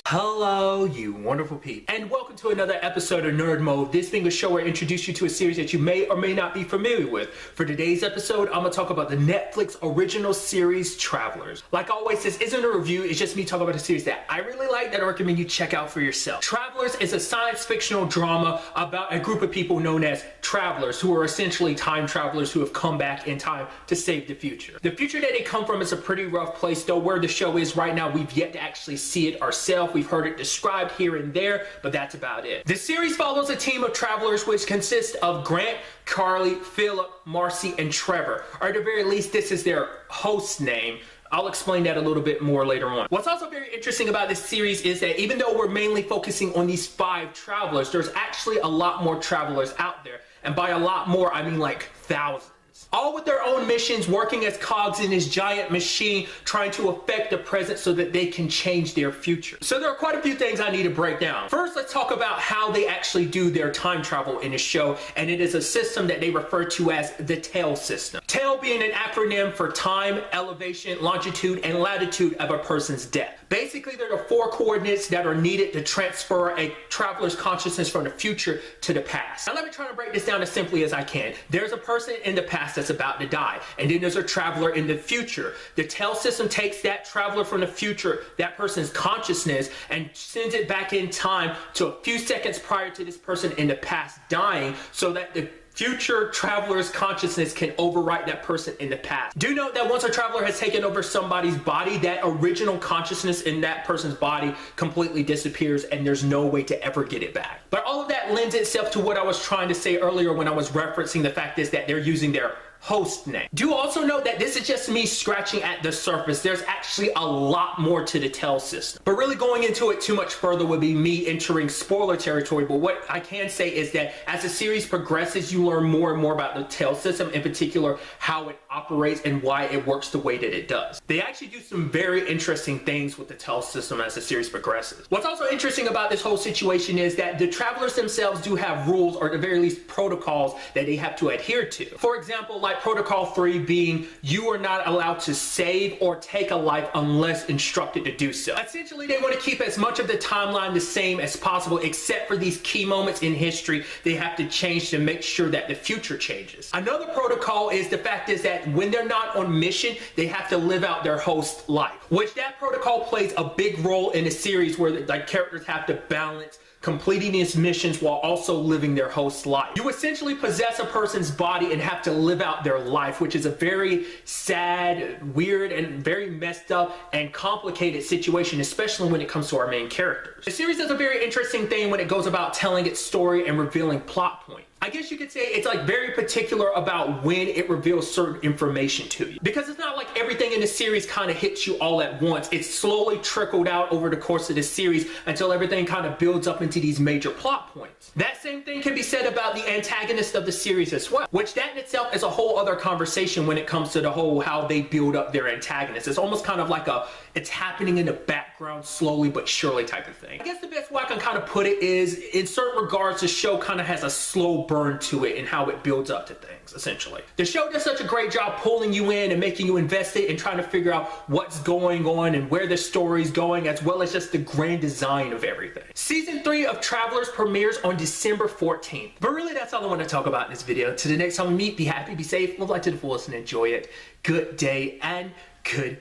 Hello, you wonderful people, and welcome to another episode of Nerd Mode, this being a show where I introduce you to a series that you may or may not be familiar with. For today's episode, I'm going to talk about the Netflix original series, Travelers. Like always, this isn't a review, it's just me talking about a series that I really like that I recommend you check out for yourself. Travelers is a science fictional drama about a group of people known as Travelers, who are essentially time travelers who have come back in time to save the future. The future that they come from is a pretty rough place, though where the show is right now, we've yet to actually see it ourselves. We've heard it described here and there, but that's about it. The series follows a team of travelers which consists of Grant, Carly, Philip, Marcy, and Trevor. Or at the very least, this is their host name. I'll explain that a little bit more later on. What's also very interesting about this series is that even though we're mainly focusing on these 5 travelers, there's actually a lot more travelers out there. And by a lot more, I mean like thousands. All with their own missions, working as cogs in this giant machine, trying to affect the present so that they can change their future. So there are quite a few things I need to break down. First, let's talk about how they actually do their time travel in the show, and it is a system that they refer to as the TEL system. TEL being an acronym for time, elevation, longitude, and latitude of a person's death. Basically, there are 4 coordinates that are needed to transfer a traveler's consciousness from the future to the past. Now let me try to break this down as simply as I can. There's a person in the past that's about to die, and then there's a traveler in the future. The TEL system takes that traveler from the future, that person's consciousness, and sends it back in time to a few seconds prior to this person in the past dying, so that the future traveler's consciousness can overwrite that person in the past. Do note that once a traveler has taken over somebody's body, that original consciousness in that person's body completely disappears and there's no way to ever get it back. But all of that lends itself to what I was trying to say earlier when I was referencing the fact is that they're using their host name. Do also note that this is just me scratching at the surface. There's actually a lot more to the TEL system. But really going into it too much further would be me entering spoiler territory. But what I can say is that as the series progresses, you learn more and more about the TEL system, in particular how it operates and why it works the way that it does. They actually do some very interesting things with the TEL system as the series progresses. What's also interesting about this whole situation is that the travelers themselves do have rules, or at the very least protocols, that they have to adhere to. For example, like Protocol 3 being, you are not allowed to save or take a life unless instructed to do so. Essentially, they want to keep as much of the timeline the same as possible, except for these key moments in history they have to change to make sure that the future changes. Another protocol is the fact is that when they're not on mission, they have to live out their host life, which that protocol plays a big role in a series where the characters have to balance completing these missions while also living their host life. You essentially possess a person's body and have to live out their life, which is a very sad, weird, and very messed up and complicated situation, especially when it comes to our main characters. The series does a very interesting thing when it goes about telling its story and revealing plot points. I guess you could say it's like very particular about when it reveals certain information to you, because it's not like everything in the series kind of hits you all at once. It's slowly trickled out over the course of the series until everything kind of builds up into these major plot points. That same thing can be said about the antagonist of the series as well, which that in itself is a whole other conversation when it comes to the whole how they build up their antagonist. It's almost kind of like it's happening in the background slowly but surely type of thing. I guess the best way I can kind of put it is, in certain regards, the show kind of has a slow burn to it and how it builds up to things, essentially. The show does such a great job pulling you in and making you invested and trying to figure out what's going on and where the story's going, as well as just the grand design of everything. Season 3 of Travelers premieres on December 14th. But really, that's all I want to talk about in this video. Till the next time we meet, be happy, be safe, live life to the fullest, and enjoy it. Good day and good